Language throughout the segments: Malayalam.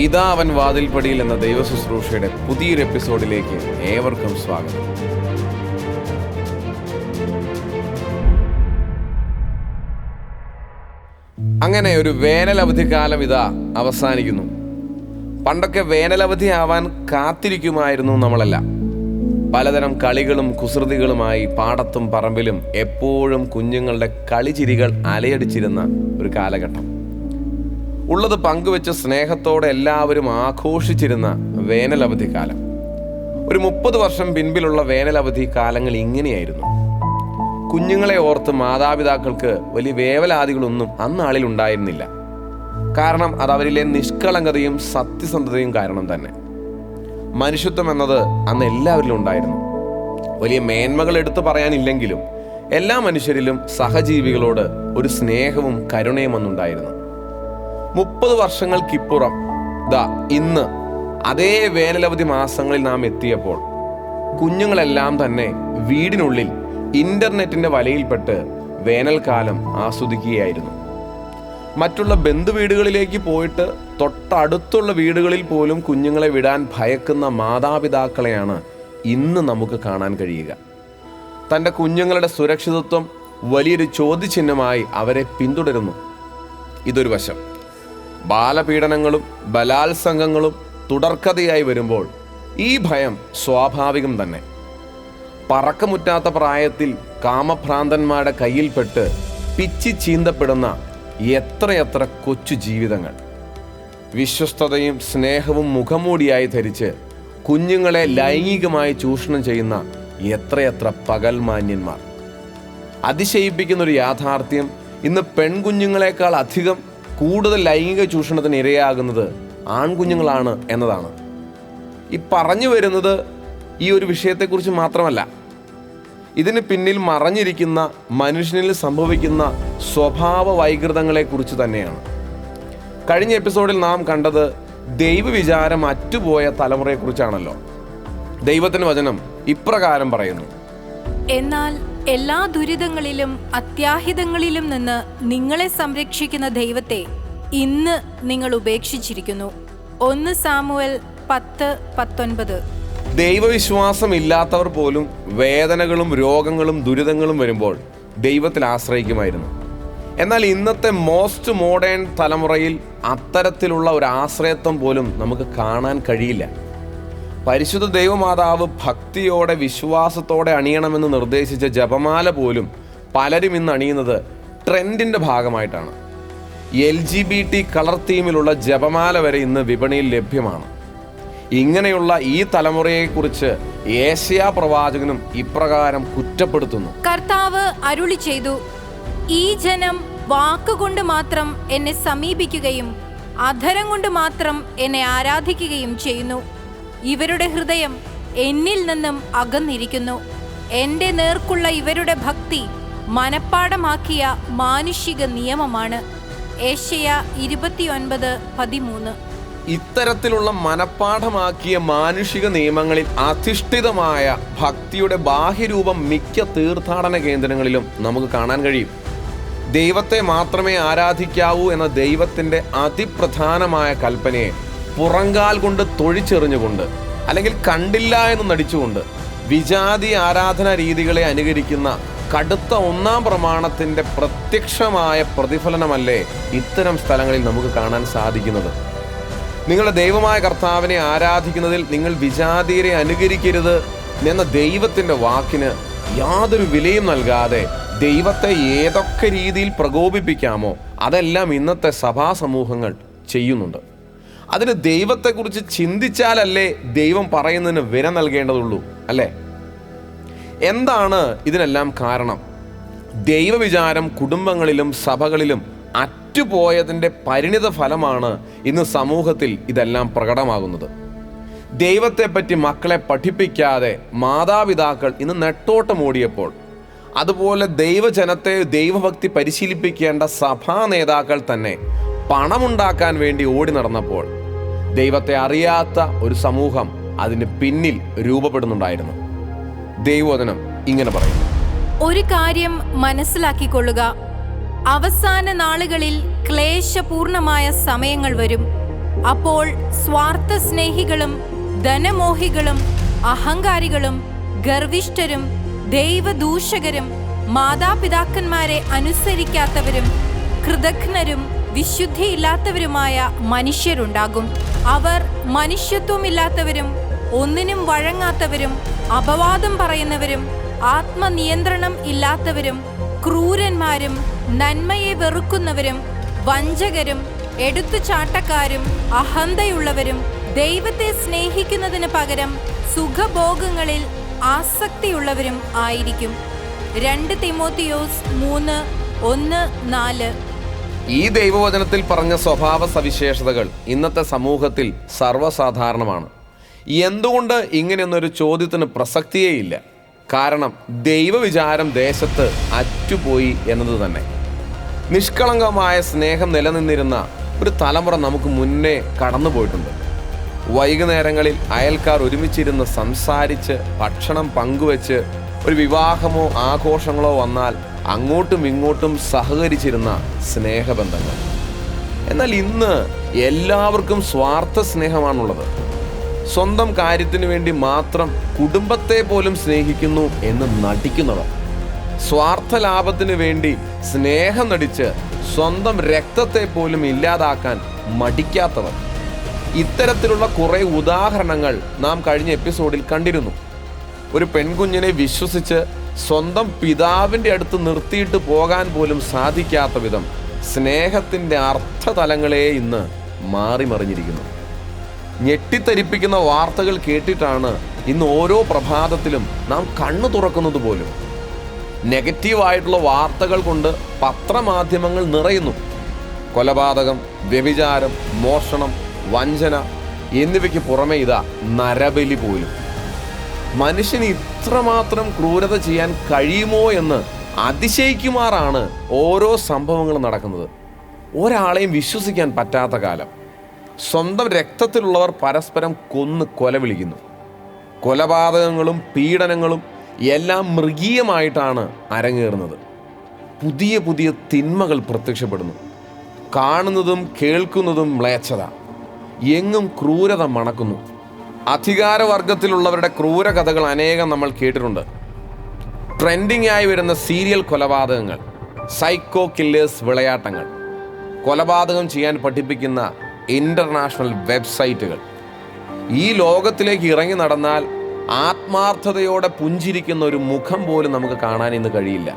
ഇതാ അവൻ വാതിൽപ്പടിയിൽ എന്ന ദൈവശുശ്രൂഷയുടെ പുതിയൊരു എപ്പിസോഡിലേക്ക് ഏവർക്കും സ്വാഗതം. അങ്ങനെ ഒരു വേനലവധിക്കാലം ഇതാ അവസാനിക്കുന്നു. പണ്ടൊക്കെ വേനലവധി ആവാൻ കാത്തിരിക്കുമായിരുന്നു നമ്മളെല്ലാം. പലതരം കളികളും കുസൃതികളുമായി പാടത്തും പറമ്പിലും എപ്പോഴും കുഞ്ഞുങ്ങളുടെ കളിചിരികൾ അലയടിച്ചിരുന്ന ഒരു കാലഘട്ടം. ഉള്ളത് പങ്കുവെച്ച് സ്നേഹത്തോടെ എല്ലാവരും ആഘോഷിച്ചിരുന്ന വേനലവധിക്കാലം. ഒരു 30 വർഷം പിൻപിലുള്ള വേനലവധി കാലങ്ങൾ ഇങ്ങനെയായിരുന്നു. കുഞ്ഞുങ്ങളെ ഓർത്ത് മാതാപിതാക്കൾക്ക് വലിയ വേവലാതികളൊന്നും അന്നാളിൽ ഉണ്ടായിരുന്നില്ല. കാരണം അത് അവരിലെ നിഷ്കളങ്കതയും സത്യസന്ധതയും കാരണം തന്നെ. മനുഷ്യത്വം എന്നത് അന്ന് എല്ലാവരിലും ഉണ്ടായിരുന്നു. വലിയ മേന്മകൾ എടുത്തു പറയാനില്ലെങ്കിലും എല്ലാ മനുഷ്യരിലും സഹജീവികളോട് ഒരു സ്നേഹവും കരുണയും അന്നുണ്ടായിരുന്നു. 30 വർഷങ്ങൾക്കിപ്പുറം ഇന്ന് അതേ വേനലവധി മാസങ്ങളിൽ നാം എത്തിയപ്പോൾ കുഞ്ഞുങ്ങളെല്ലാം തന്നെ വീടിനുള്ളിൽ ഇന്റർനെറ്റിന്റെ വലയിൽപ്പെട്ട് വേനൽക്കാലം ആസ്വദിക്കുകയായിരുന്നു. മറ്റുള്ള ബന്ധുവീടുകളിലേക്ക് പോയിട്ട് തൊട്ടടുത്തുള്ള വീടുകളിൽ പോലും കുഞ്ഞുങ്ങളെ വിടാൻ ഭയക്കുന്ന മാതാപിതാക്കളെയാണ് ഇന്ന് നമുക്ക് കാണാൻ കഴിയുക. തൻ്റെ കുഞ്ഞുങ്ങളുടെ സുരക്ഷിതത്വം വലിയൊരു ചോദ്യചിഹ്നമായി അവരെ പിന്തുടരുന്നു. ഇതൊരു വശം. ബാലപീഡനങ്ങളും ബലാത്സംഗങ്ങളും തുടർക്കഥയായി വരുമ്പോൾ ഈ ഭയം സ്വാഭാവികം തന്നെ. പറക്കമുറ്റാത്ത പ്രായത്തിൽ കാമഭ്രാന്തന്മാരുടെ കയ്യിൽപ്പെട്ട് പിച്ചി ചീന്തപ്പെടുന്ന എത്രയെത്ര കൊച്ചു ജീവിതങ്ങൾ. വിശ്വസ്തതയും സ്നേഹവും മുഖംമൂടിയായി ധരിച്ച് കുഞ്ഞുങ്ങളെ ലൈംഗികമായി ചൂഷണം ചെയ്യുന്ന എത്രയെത്ര പകൽമാന്യന്മാർ. അതിശയിപ്പിക്കുന്നൊരു യാഥാർത്ഥ്യം, ഇന്ന് പെൺകുഞ്ഞുങ്ങളെക്കാൾ അധികം കൂടുതൽ ലൈംഗിക ചൂഷണത്തിന് ഇരയാകുന്നത് ആൺകുഞ്ഞുങ്ങളാണ് എന്നതാണ്. ഈ പറഞ്ഞു വരുന്നത് ഈ ഒരു വിഷയത്തെക്കുറിച്ച് മാത്രമല്ല, ഇതിന് പിന്നിൽ മറഞ്ഞിരിക്കുന്ന മനുഷ്യനിൽ സംഭവിക്കുന്ന സ്വഭാവ വൈകൃതങ്ങളെക്കുറിച്ച് തന്നെയാണ്. കഴിഞ്ഞ എപ്പിസോഡിൽ നാം കണ്ടത് ദൈവവിചാരം അറ്റുപോയ തലമുറയെക്കുറിച്ചാണല്ലോ. ദൈവത്തിൻ്റെ വചനം ഇപ്രകാരം പറയുന്നു: എന്നാൽ എല്ലാ ദുരിതങ്ങളിലും അത്യാഹിതങ്ങളിലും നിന്ന് നിങ്ങളെ സംരക്ഷിക്കുന്ന ദൈവത്തെ ഇന്ന് നിങ്ങൾ ഉപേക്ഷിച്ചിരിക്കുന്നു. 1 സാമുവേൽ 10:19. ദൈവവിശ്വാസം ഇല്ലാത്തവർ പോലും വേദനകളും രോഗങ്ങളും ദുരിതങ്ങളും വരുമ്പോൾ ദൈവത്തിൽ ആശ്രയിക്കുമായിരുന്നു. എന്നാൽ ഇന്നത്തെ മോസ്റ്റ് മോഡേൺ തലമുറയിൽ അത്തരത്തിലുള്ള ഒരു ആശ്രയത്വം പോലും നമുക്ക് കാണാൻ കഴിയില്ല. പരിശുദ്ധ ദൈവമാതാവ് ഭക്തിയോടെ വിശ്വാസത്തോടെ അണിയണമെന്ന് നിർദ്ദേശിച്ച ജപമാല പോലും പലരും ഇന്ന് അണിയുന്നത് ട്രെൻഡിൻ്റെ ഭാഗമായിട്ടാണ്. LGBT കളർ തീമിലുള്ള ജപമാല വരെ ഇന്ന് വിപണിയിൽ ലഭ്യമാണ്. ഇങ്ങനെയുള്ള ഈ തലമുറയെക്കുറിച്ച് യേശയ്യാ പ്രവാചകനും ഇപ്രകാരം കുറ്റപ്പെടുത്തുന്നു: കർത്താവ് അരുളി ചെയ്തു, ഈ ജനം വാക്കുകൊണ്ട് മാത്രം എന്നെ സമീപിക്കുകയും അധരം കൊണ്ട് മാത്രം എന്നെ ആരാധിക്കുകയും ചെയ്യുന്നു. ഇവരുടെ ഹൃദയം എന്നിൽ നിന്നും അകന്നിരിക്കുന്നു. എൻ്റെ നേർക്കുള്ള ഇവരുടെ ഭക്തി മനപ്പാടമാക്കിയ മാനുഷിക നിയമമാണ്. യേശയ്യാ 29:13. ഇത്തരത്തിലുള്ള മനപ്പാഠമാക്കിയ മാനുഷിക നിയമങ്ങളിൽ അധിഷ്ഠിതമായ ഭക്തിയുടെ ബാഹ്യരൂപം മിക്ക തീർത്ഥാടന കേന്ദ്രങ്ങളിലും നമുക്ക് കാണാൻ കഴിയും. ദൈവത്തെ മാത്രമേ ആരാധിക്കാവൂ എന്ന ദൈവത്തിൻ്റെ അതിപ്രധാനമായ കൽപ്പനയെ പുറങ്കാൽ കൊണ്ട് തൊഴിച്ചെറിഞ്ഞുകൊണ്ട്, അല്ലെങ്കിൽ കണ്ടില്ല എന്ന് നടിച്ചുകൊണ്ട് വിജാതി ആരാധനാ രീതികളെ അനുകരിക്കുന്ന കടുത്ത 1-ാം പ്രമാണത്തിൻ്റെ പ്രത്യക്ഷമായ പ്രതിഫലനമല്ലേ ഇത്തരം സ്ഥലങ്ങളിൽ നമുക്ക് കാണാൻ സാധിക്കുന്നത്? നിങ്ങളുടെ ദൈവമായ കർത്താവിനെ ആരാധിക്കുന്നതിൽ നിങ്ങൾ വിജാതിയരെ അനുകരിക്കരുത് എന്ന ദൈവത്തിൻ്റെ വാക്കിന് യാതൊരു വിലയും നൽകാതെ ദൈവത്തെ ഏതൊക്കെ രീതിയിൽ പ്രകോപിപ്പിക്കാമോ അതെല്ലാം ഇന്നത്തെ സഭാ സമൂഹങ്ങൾ ചെയ്യുന്നുണ്ട്. അതിന് ദൈവത്തെക്കുറിച്ച് ചിന്തിച്ചാലല്ലേ ദൈവം പറയുന്നതിന് വില നൽകേണ്ടതുള്ളൂ, അല്ലേ? എന്താണ് ഇതിനെല്ലാം കാരണം? ദൈവവിചാരം കുടുംബങ്ങളിലും സഭകളിലും അറ്റുപോയതിൻ്റെ പരിണിത ഫലമാണ് ഇന്ന് സമൂഹത്തിൽ ഇതെല്ലാം പ്രകടമാകുന്നത്. ദൈവത്തെപ്പറ്റി മക്കളെ പഠിപ്പിക്കാതെ മാതാപിതാക്കൾ ഇന്ന് നെട്ടോട്ടമോടിയപ്പോൾ, അതുപോലെ ദൈവജനത്തെ ദൈവഭക്തി പരിശീലിപ്പിക്കേണ്ട സഭാ നേതാക്കൾ തന്നെ പണമുണ്ടാക്കാൻ വേണ്ടി ഓടി നടന്നപ്പോൾ ദൈവത്തെ അറിയാത്ത ഒരു സമൂഹം അതിന് പിന്നിൽ രൂപപ്പെടുന്നുണ്ടായിരുന്നു. ദൈവവചനം ഇങ്ങനെ പറയുന്നു: ഒരു കാര്യം മനസ്സിലാക്കിക്കൊള്ളുക, അവസാന നാളുകളിൽ ക്ലേശപൂർണമായ സമയങ്ങൾ വരും. അപ്പോൾ സ്വാർത്ഥ സ്നേഹികളും ധനമോഹികളും അഹങ്കാരികളും ഗർവിഷ്ഠരും ദൈവദൂഷകരും മാതാപിതാക്കന്മാരെ അനുസരിക്കാത്തവരും കൃതഘ്നരും വിശുദ്ധിയില്ലാത്തവരുമായ മനുഷ്യരുണ്ടാകും. അവർ മനുഷ്യത്വമില്ലാത്തവരും ഒന്നിനും വഴങ്ങാത്തവരും അപവാദം പറയുന്നവരും ആത്മനിയന്ത്രണം ഇല്ലാത്തവരും ക്രൂരന്മാരും നന്മയെ വെറുക്കുന്നവരും വഞ്ചകരും എടുത്തുചാട്ടക്കാരും അഹന്തയുള്ളവരും ദൈവത്തെ സ്നേഹിക്കുന്നതിന് പകരം സുഖഭോഗങ്ങളിൽ ആസക്തിയുള്ളവരും ആയിരിക്കും. 2 തിമോത്തിയോസ് 3:1-4. ഈ ദൈവവചനത്തിൽ പറഞ്ഞ സ്വഭാവ സവിശേഷതകൾ ഇന്നത്തെ സമൂഹത്തിൽ സർവ്വസാധാരണമാണ്. എന്തുകൊണ്ട് ഇങ്ങനെയൊന്നൊരു ചോദ്യത്തിന് പ്രസക്തിയേയില്ല. കാരണം ദൈവവിചാരം ദേശത്ത് അറ്റുപോയി എന്നത് തന്നെ. നിഷ്കളങ്കമായ സ്നേഹം നിലനിന്നിരുന്ന ഒരു തലമുറ നമുക്ക് മുന്നേ കടന്നുപോയിട്ടുണ്ട്. വൈകുന്നേരങ്ങളിൽ അയൽക്കാർ ഒരുമിച്ചിരുന്ന് സംസാരിച്ച് ഭക്ഷണം പങ്കുവെച്ച് ഒരു വിവാഹമോ ആഘോഷങ്ങളോ വന്നാൽ അങ്ങോട്ടും ഇങ്ങോട്ടും സഹകരിച്ചിരുന്ന സ്നേഹബന്ധങ്ങൾ. എന്നാൽ ഇന്ന് എല്ലാവർക്കും സ്വാർത്ഥ സ്നേഹമാണുള്ളത്. സ്വന്തം കാര്യത്തിന് വേണ്ടി മാത്രം കുടുംബത്തെ പോലും സ്നേഹിക്കുന്നു എന്ന് നടിക്കുന്നവർ, സ്വാർത്ഥ ലാഭത്തിന് വേണ്ടി സ്നേഹം നടിച്ച് സ്വന്തം രക്തത്തെ പോലും ഇല്ലാതാക്കാൻ മടിക്കാത്തവർ. ഇത്തരത്തിലുള്ള കുറേ ഉദാഹരണങ്ങൾ നാം കഴിഞ്ഞ എപ്പിസോഡിൽ കണ്ടിരുന്നു. ഒരു പെൺകുഞ്ഞിനെ വിശ്വസിച്ച് സ്വന്തം പിതാവിൻ്റെ അടുത്ത് നിർത്തിയിട്ട് പോകാൻ പോലും സാധിക്കാത്ത വിധം സ്നേഹത്തിൻ്റെ അർത്ഥതലങ്ങളെ ഇന്ന് മാറിമറിഞ്ഞിരിക്കുന്നു. ഞെട്ടിത്തരിപ്പിക്കുന്ന വാർത്തകൾ കേട്ടിട്ടാണ് ഇന്ന് ഓരോ പ്രഭാതത്തിലും നാം കണ്ണു തുറക്കുന്നത് പോലും. നെഗറ്റീവായിട്ടുള്ള വാർത്തകൾ കൊണ്ട് പത്രമാധ്യമങ്ങൾ നിറയുന്നു. കൊലപാതകം, വ്യഭിചാരം, മോഷണം, വഞ്ചന എന്നിവയ്ക്ക് പുറമെ ഇതാ നരബലി പോലും. മനുഷ്യന് ഇത്രമാത്രം ക്രൂരത ചെയ്യാൻ കഴിയുമോ എന്ന് അതിശയിക്കുമാറാണ് ഓരോ സംഭവങ്ങളും നടക്കുന്നത്. ഒരാളെയും വിശ്വസിക്കാൻ പറ്റാത്ത കാലം. സ്വന്തം രക്തത്തിലുള്ളവർ പരസ്പരം കൊന്ന് കൊലവിളിക്കുന്നു. കൊലപാതകങ്ങളും പീഡനങ്ങളും എല്ലാം മൃഗീയമായിട്ടാണ് അരങ്ങേറുന്നത്. പുതിയ പുതിയ തിന്മകൾ പ്രത്യക്ഷപ്പെടുന്നു. കാണുന്നതും കേൾക്കുന്നതും മ്ലേച്ഛത. എങ്ങും ക്രൂരത മണക്കുന്നു. അധികാരവർഗത്തിലുള്ളവരുടെ ക്രൂര കഥകൾ അനേകം നമ്മൾ കേട്ടിട്ടുണ്ട്. ട്രെൻഡിങ് ആയി വരുന്ന സീരിയൽ കൊലപാതകങ്ങൾ, സൈക്കോ കില്ലേഴ്സ് വിളയാട്ടങ്ങൾ, കൊലപാതകം ചെയ്യാൻ പഠിപ്പിക്കുന്ന ഇൻ്റർനാഷണൽ വെബ്സൈറ്റുകൾ. ഈ ലോകത്തിലേക്ക് ഇറങ്ങി നടന്നാൽ ആത്മാർത്ഥതയോടെ പുഞ്ചിരിക്കുന്ന ഒരു മുഖം പോലും നമുക്ക് കാണാൻ ഇന്ന് കഴിയില്ല.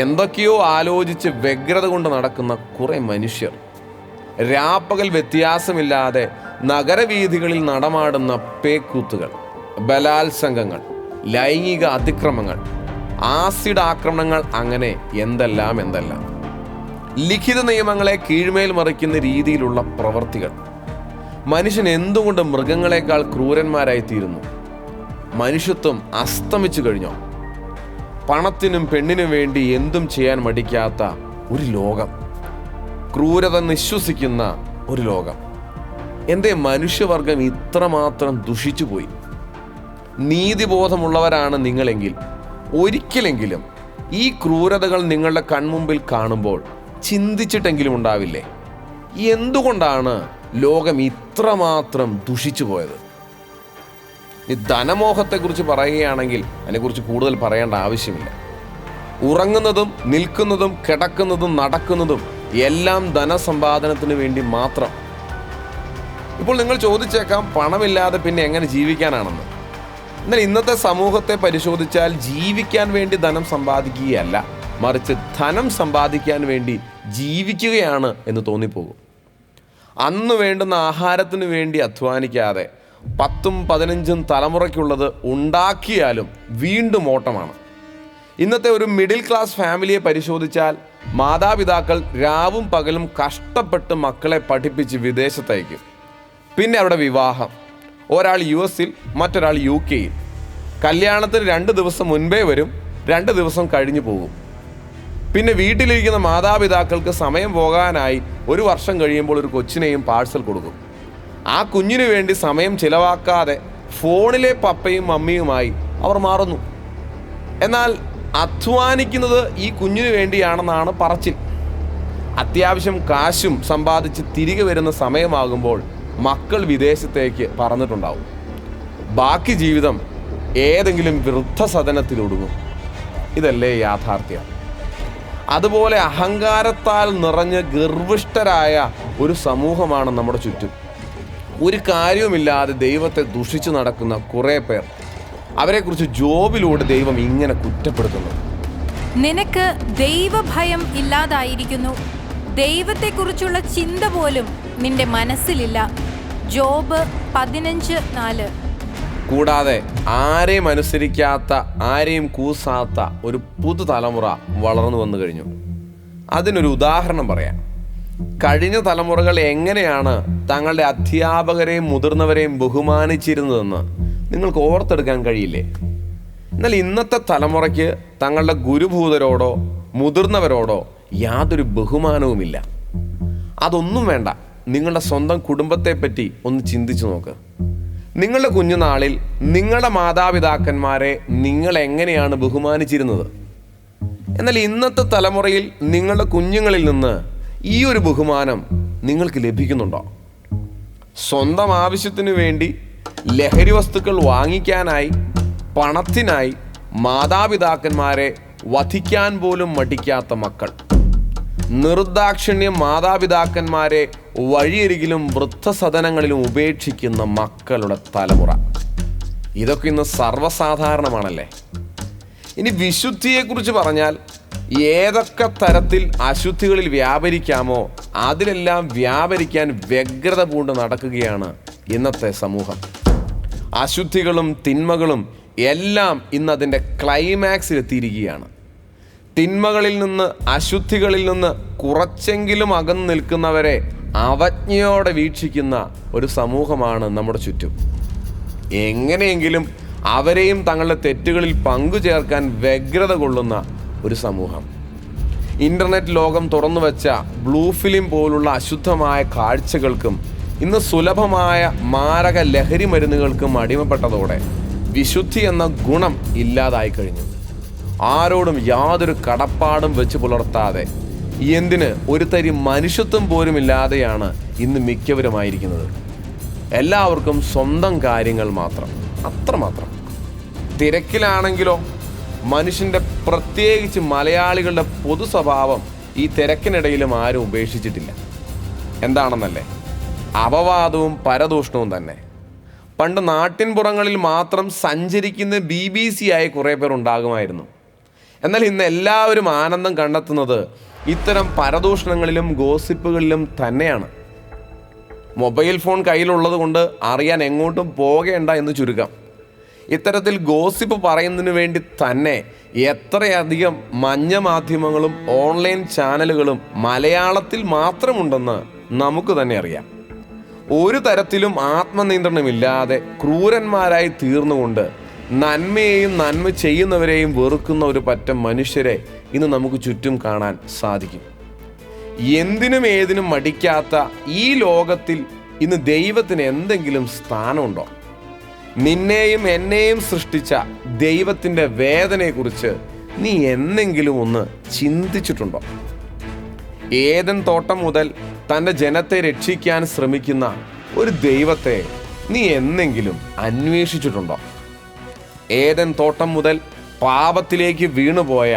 എന്തൊക്കെയോ ആലോചിച്ച് വ്യഗ്രത കൊണ്ട് നടക്കുന്ന കുറേ മനുഷ്യർ. രാപ്പകൽ വ്യത്യാസമില്ലാതെ നഗരവീഥികളിൽ നടമാടുന്ന പേക്കൂത്തുകൾ, ബലാത്സംഗങ്ങൾ, ലൈംഗിക അതിക്രമങ്ങൾ, ആസിഡ് ആക്രമണങ്ങൾ, അങ്ങനെ എന്തെല്ലാം. ലിഖിത നിയമങ്ങളെ കീഴ്മേൽ മറിക്കുന്ന രീതിയിലുള്ള പ്രവൃത്തികൾ. മനുഷ്യൻ എന്തുകൊണ്ട് മൃഗങ്ങളെക്കാൾ ക്രൂരന്മാരായിത്തീരുന്നു? മനുഷ്യത്വം അസ്തമിച്ചു കഴിഞ്ഞോ? പണത്തിനും പെണ്ണിനും വേണ്ടി എന്തും ചെയ്യാൻ മടിക്കാത്ത ഒരു ലോകം, ക്രൂരത നിശ്വസിക്കുന്ന ഒരു ലോകം. എന്തേ മനുഷ്യവർഗം ഇത്രമാത്രം ദുഷിച്ചുപോയി? നീതിബോധമുള്ളവരാണ് നിങ്ങളെങ്കിൽ ഒരിക്കലെങ്കിലും ഈ ക്രൂരതകൾ നിങ്ങളുടെ കൺമുമ്പിൽ കാണുമ്പോൾ ചിന്തിച്ചിട്ടെങ്കിലും ഉണ്ടാവില്ലേ, എന്തുകൊണ്ടാണ് ലോകം ഇത്രമാത്രം ദുഷിച്ചു പോയത്? ഈ ധനമോഹത്തെക്കുറിച്ച് പറയുകയാണെങ്കിൽ അതിനെക്കുറിച്ച് കൂടുതൽ പറയേണ്ട ആവശ്യമില്ല. ഉറങ്ങുന്നതും നിൽക്കുന്നതും കിടക്കുന്നതും നടക്കുന്നതും എല്ലാം ധനസമ്പാദനത്തിന് വേണ്ടി മാത്രം. ഇപ്പോൾ നിങ്ങൾ ചോദിച്ചേക്കാം, പണമില്ലാതെ പിന്നെ എങ്ങനെ ജീവിക്കാനാണെന്ന്. എന്നാൽ ഇന്നത്തെ സമൂഹത്തെ പരിശോധിച്ചാൽ ജീവിക്കാൻ വേണ്ടി ധനം സമ്പാദിക്കുകയല്ല, മറിച്ച് ധനം സമ്പാദിക്കാൻ വേണ്ടി ജീവിക്കുകയാണ് എന്ന് തോന്നിപ്പോകും. അന്ന് വേണ്ടുന്ന ആഹാരത്തിന് വേണ്ടി അധ്വാനിക്കാതെ 10ഉം 15ഉം തലമുറയ്ക്കുള്ളത് ഉണ്ടാക്കിയാലും വീണ്ടും ഓട്ടമാണ്. ഇന്നത്തെ ഒരു മിഡിൽ ക്ലാസ് ഫാമിലിയെ പരിശോധിച്ചാൽ മാതാപിതാക്കൾ രാവും പകലും കഷ്ടപ്പെട്ട് മക്കളെ പഠിപ്പിച്ച് വിദേശത്തയക്കും. പിന്നെ അവിടെ വിവാഹം. ഒരാൾ US-ൽ, മറ്റൊരാൾ UK-യിൽ. കല്യാണത്തിന് 2 ദിവസം മുൻപേ വരും, 2 ദിവസം കഴിഞ്ഞു പോകും. പിന്നെ വീട്ടിലിരിക്കുന്ന മാതാപിതാക്കൾക്ക് സമയം പോകാനായി 1 വർഷം കഴിയുമ്പോൾ ഒരു കൊച്ചിനെയും പാഴ്സൽ കൊടുക്കും. ആ കുഞ്ഞിനു വേണ്ടി സമയം ചിലവാക്കാതെ ഫോണിലെ പപ്പയും മമ്മിയുമായി അവർ മാറുന്നു. എന്നാൽ അധ്വാനിക്കുന്നത് ഈ കുഞ്ഞിനു വേണ്ടിയാണെന്നാണ് പറച്ചിൽ. അത്യാവശ്യം കാശും സമ്പാദിച്ച് തിരികെ വരുന്ന സമയമാകുമ്പോൾ മക്കൾ വിദേശത്തേക്ക് പറന്നിട്ടുണ്ടാവും. ബാക്കി ജീവിതം ഏതെങ്കിലും വൃദ്ധസദനത്തിലൊടുങ്ങും. ഇതല്ലേ യാഥാർത്ഥ്യം? അതുപോലെ അഹങ്കാരത്താൽ നിറഞ്ഞ് ഗർവിഷ്ഠരായ ഒരു സമൂഹമാണ് നമ്മുടെ ചുറ്റും. ഒരു കാര്യവുമില്ലാതെ ദൈവത്തെ ദുഷിച്ചു നടക്കുന്ന കുറേ പേർ. അവരെക്കുറിച്ച് ജോബിലൂടെ ദൈവം ഇങ്ങനെ കുറ്റപ്പെടുത്തുന്നു: നിനക്ക് ദൈവഭയം ഇല്ലാതായിരിക്കുന്നു, ദൈവത്തെക്കുറിച്ചുള്ള ചിന്ത പോലും നിന്റെ മനസ്സിലില്ല. ജോബ് 15:4. കൂടാതെ ആരെയും അനുസരിക്കാത്ത, ആരെയും കൂസാത്ത ഒരു പുതുതലമുറ വളർന്നു വന്നു കഴിഞ്ഞു. അതിനൊരു ഉദാഹരണം പറയാം. കഴിഞ്ഞ തലമുറകൾ എങ്ങനെയാണ് തങ്ങളുടെ അധ്യാപകരെയും മുതിർന്നവരെയും ബഹുമാനിച്ചിരുന്നതെന്ന് നിങ്ങൾക്ക് ഓർത്തെടുക്കാൻ കഴിയില്ലേ? എന്നാൽ ഇന്നത്തെ തലമുറയ്ക്ക് തങ്ങളുടെ ഗുരുഭൂതരോടോ മുതിർന്നവരോടോ യാതൊരു ബഹുമാനവുമില്ല. അതൊന്നും വേണ്ട, നിങ്ങളുടെ സ്വന്തം കുടുംബത്തെപ്പറ്റി ഒന്ന് ചിന്തിച്ചു നോക്ക്. നിങ്ങളുടെ കുഞ്ഞുനാളിൽ നിങ്ങളുടെ മാതാപിതാക്കന്മാരെ നിങ്ങൾ എങ്ങനെയാണ് ബഹുമാനിച്ചിരുന്നത്? എന്നാൽ ഇന്നത്തെ തലമുറയിൽ നിങ്ങളുടെ കുഞ്ഞുങ്ങളിൽ നിന്ന് ഈ ഒരു ബഹുമാനം നിങ്ങൾക്ക് ലഭിക്കുന്നുണ്ടോ? സ്വന്തം ആവശ്യത്തിനു വേണ്ടി ലഹരി വസ്തുക്കൾ വാങ്ങിക്കാനായി, പണത്തിനായി മാതാപിതാക്കന്മാരെ വധിക്കാൻ പോലും മടിക്കാത്ത മക്കൾ, നിർദാക്ഷിണ്യം മാതാപിതാക്കന്മാരെ വഴിയരികിലും വൃദ്ധസദനങ്ങളിലും ഉപേക്ഷിക്കുന്ന മക്കളുടെ തലമുറ. ഇതൊക്കെ ഇന്ന് സർവ്വസാധാരണമാണല്ലേ? ഇനി വിശുദ്ധിയെക്കുറിച്ച് പറഞ്ഞാൽ ഏതൊക്കെ തരത്തിൽ അശുദ്ധികളിൽ വ്യാപരിക്കാമോ അതിലെല്ലാം വ്യാപരിക്കാൻ വ്യഗ്രത പൂണ്ട് നടക്കുകയാണ് ഇന്നത്തെ സമൂഹം. അശുദ്ധികളും തിന്മകളും എല്ലാം ഇന്നതിൻ്റെ ക്ലൈമാക്സിലെത്തിയിരിക്കുകയാണ്. തിന്മകളിൽ നിന്ന്, അശുദ്ധികളിൽ നിന്ന് കുറച്ചെങ്കിലും അകന്നു നിൽക്കുന്നവരെ അവജ്ഞയോടെ വീക്ഷിക്കുന്ന ഒരു സമൂഹമാണ് നമ്മുടെ ചുറ്റും. എങ്ങനെയെങ്കിലും അവരെയും തങ്ങളുടെ തെറ്റുകളിൽ പങ്കുചേർക്കാൻ വ്യഗ്രത കൊള്ളുന്ന ഒരു സമൂഹം. ഇൻ്റർനെറ്റ് ലോകം തുറന്നു വെച്ച ബ്ലൂ ഫിലിം പോലുള്ള അശുദ്ധമായ കാഴ്ചകൾക്കും ഇന്ന് സുലഭമായ മാരക ലഹരി മരുന്നുകൾക്കും അടിമപ്പെട്ടതോടെ വിശുദ്ധി എന്ന ഗുണം ഇല്ലാതായി കഴിഞ്ഞു. ആരോടും യാതൊരു കടപ്പാടും വെച്ച് പുലർത്താതെ, എന്തിന് ഒരു തരി മനുഷ്യത്വം പോലും ഇല്ലാതെയാണ് ഇന്ന് മിക്കവരുമായിരിക്കുന്നത്. എല്ലാവർക്കും സ്വന്തം കാര്യങ്ങൾ മാത്രം, അത്രമാത്രം. തിരക്കിലാണെങ്കിലോ മനുഷ്യൻ്റെ, പ്രത്യേകിച്ച് മലയാളികളുടെ പൊതു സ്വഭാവം ഈ തിരക്കിനിടയിലും ആരും ഉപേക്ഷിച്ചിട്ടില്ല. എന്താണെന്നല്ലേ? അപവാദവും പരദൂഷണവും തന്നെ. പണ്ട് നാട്ടിൻപുറങ്ങളിൽ മാത്രം സഞ്ചരിക്കുന്ന BBC ആയി കുറേ പേർ ഉണ്ടാകുമായിരുന്നു. എന്നാൽ ഇന്ന് എല്ലാവരും ആനന്ദം കണ്ടെത്തുന്നത് ഇത്തരം പരദൂഷണങ്ങളിലും ഗോസിപ്പുകളിലും തന്നെയാണ്. മൊബൈൽ ഫോൺ കയ്യിലുള്ളത് കൊണ്ട് അറിയാൻ എങ്ങോട്ടും പോകേണ്ട എന്ന് ചുരുക്കം. ഇത്തരത്തിൽ ഗോസിപ്പ് പറയുന്നതിന് വേണ്ടി തന്നെ എത്രയധികം മഞ്ഞ മാധ്യമങ്ങളും ഓൺലൈൻ ചാനലുകളും മലയാളത്തിൽ മാത്രമുണ്ടെന്ന് നമുക്ക് തന്നെ അറിയാം. ഒരു തരത്തിലും ആത്മനിയന്ത്രണമില്ലാതെ ക്രൂരന്മാരായി തീർന്നുകൊണ്ട് നന്മയെയും നന്മ ചെയ്യുന്നവരെയും വെറുക്കുന്ന ഒരു പറ്റം മനുഷ്യരെ ഇന്ന് നമുക്ക് ചുറ്റും കാണാൻ സാധിക്കും. എന്തിനും ഏതിനും മടിക്കാത്ത ഈ ലോകത്തിൽ ഇന്ന് ദൈവത്തിന് എന്തെങ്കിലും സ്ഥാനമുണ്ടോ? നിന്നെയും എന്നെയും സൃഷ്ടിച്ച ദൈവത്തിൻ്റെ വേദനയെക്കുറിച്ച് നീ എന്നെങ്കിലും ഒന്ന് ചിന്തിച്ചിട്ടുണ്ടോ? ഏദൻ തോട്ടം മുതൽ തൻ്റെ ജനത്തെ രക്ഷിക്കാൻ ശ്രമിക്കുന്ന ഒരു ദൈവത്തെ നീ എന്നെങ്കിലും അന്വേഷിച്ചിട്ടുണ്ടോ? ഏദൻ തോട്ടം മുതൽ പാപത്തിലേക്ക് വീണുപോയ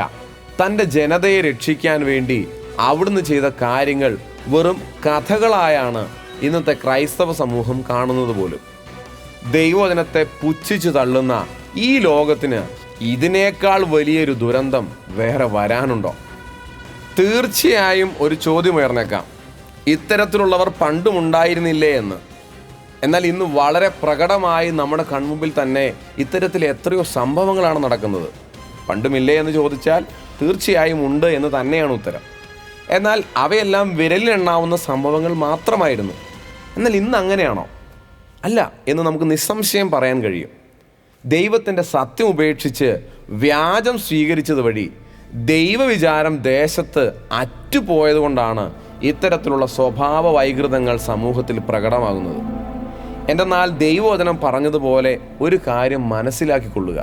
തൻ്റെ ജനതയെ രക്ഷിക്കാൻ വേണ്ടി അവിടുന്ന് ചെയ്ത കാര്യങ്ങൾ വെറും കഥകളായാണ് ഇന്നത്തെ ക്രൈസ്തവ സമൂഹം കാണുന്നത് പോലും. ദൈവജനത്തെ പുച്ഛിച്ചു തള്ളുന്ന ഈ ലോകത്തിന് ഇതിനേക്കാൾ വലിയൊരു ദുരന്തം വേറെ വരാനുണ്ടോ? തീർച്ചയായും ഒരു ചോദ്യം ഉയർന്നേക്കാം, ഇത്തരത്തിലുള്ളവർ പണ്ടുമുണ്ടായിരുന്നില്ലേ എന്ന്. എന്നാൽ ഇന്ന് വളരെ പ്രകടമായി നമ്മുടെ കൺമുമ്പിൽ തന്നെ ഇത്തരത്തിൽ എത്രയോ സംഭവങ്ങളാണ് നടക്കുന്നത്. പണ്ടുമില്ലേ എന്ന് ചോദിച്ചാൽ തീർച്ചയായും ഉണ്ട് എന്ന് തന്നെയാണ് ഉത്തരം. എന്നാൽ അവയെല്ലാം വിരലിലെണ്ണാവുന്ന സംഭവങ്ങൾ മാത്രമായിരുന്നു. എന്നാൽ ഇന്ന് അങ്ങനെയാണോ? അല്ല എന്ന് നമുക്ക് നിസ്സംശയം പറയാൻ കഴിയും. ദൈവത്തിൻ്റെ സത്യം ഉപേക്ഷിച്ച് വ്യാജം സ്വീകരിച്ചത് വഴി ദൈവവിചാരം ദേശത്ത് അറ്റുപോയതുകൊണ്ടാണ് ഇത്തരത്തിലുള്ള സ്വഭാവ വൈകൃതങ്ങൾ സമൂഹത്തിൽ പ്രകടമാകുന്നത്. എന്നാൽ ദൈവവചനം പറഞ്ഞതുപോലെ ഒരു കാര്യം മനസ്സിലാക്കിക്കൊള്ളുക,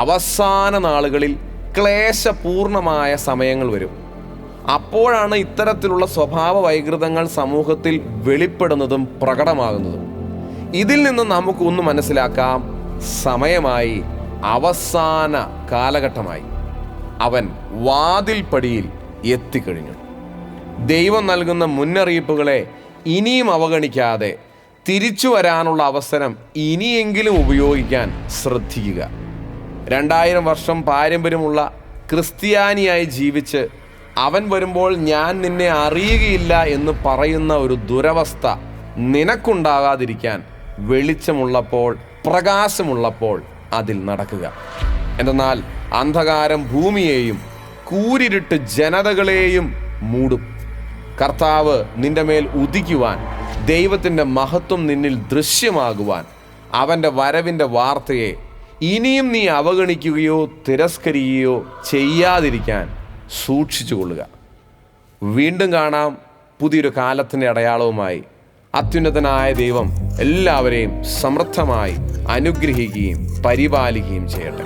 അവസാന നാളുകളിൽ ക്ലേശപൂർണമായ സമയങ്ങൾ വരും. അപ്പോഴാണ് ഇത്തരത്തിലുള്ള സ്വഭാവ വൈകൃതങ്ങൾ സമൂഹത്തിൽ വെളിപ്പെടുന്നതും പ്രകടമാകുന്നതും. ഇതിൽ നിന്ന് നമുക്കൊന്ന് മനസ്സിലാക്കാം, സമയമായി, അവസാന കാലഘട്ടമായി. അവൻ വാതിൽപ്പടിയിൽ എത്തിക്കഴിഞ്ഞു. ദൈവം നൽകുന്ന മുന്നറിയിപ്പുകളെ ഇനിയും അവഗണിക്കാതെ തിരിച്ചു വരാനുള്ള അവസരം ഇനിയെങ്കിലും ഉപയോഗിക്കാൻ ശ്രദ്ധിക്കുക. 2000 വർഷം പാരമ്പര്യമുള്ള ക്രിസ്ത്യാനിയായി ജീവിച്ച് അവൻ വരുമ്പോൾ ഞാൻ നിന്നെ അറിയുകയില്ല എന്ന് പറയുന്ന ഒരു ദുരവസ്ഥ നിനക്കുണ്ടാകാതിരിക്കാൻ വെളിച്ചമുള്ളപ്പോൾ, പ്രകാശമുള്ളപ്പോൾ അതിൽ നടക്കുക. എന്തെന്നാൽ അന്ധകാരം ഭൂമിയെയും കൂരിരുട്ട് ജനതകളെയും മൂടും. കർത്താവ് നിന്റെ മേൽ ഉദിക്കുവാൻ, ദൈവത്തിൻ്റെ മഹത്വം നിന്നിൽ ദൃശ്യമാകുവാൻ, അവൻ്റെ വരവിൻ്റെ വാർത്തയെ ഇനിയും നീ അവഗണിക്കുകയോ തിരസ്കരിക്കുകയോ ചെയ്യാതിരിക്കാൻ സൂക്ഷിച്ചുകൊള്ളുക. വീണ്ടും കാണാം പുതിയൊരു കാലത്തിൻ്റെ അടയാളവുമായി. അത്യുന്നതനായ ദൈവം എല്ലാവരെയും സമൃദ്ധമായി അനുഗ്രഹിക്കുകയും പരിപാലിക്കുകയും ചെയ്യട്ടെ.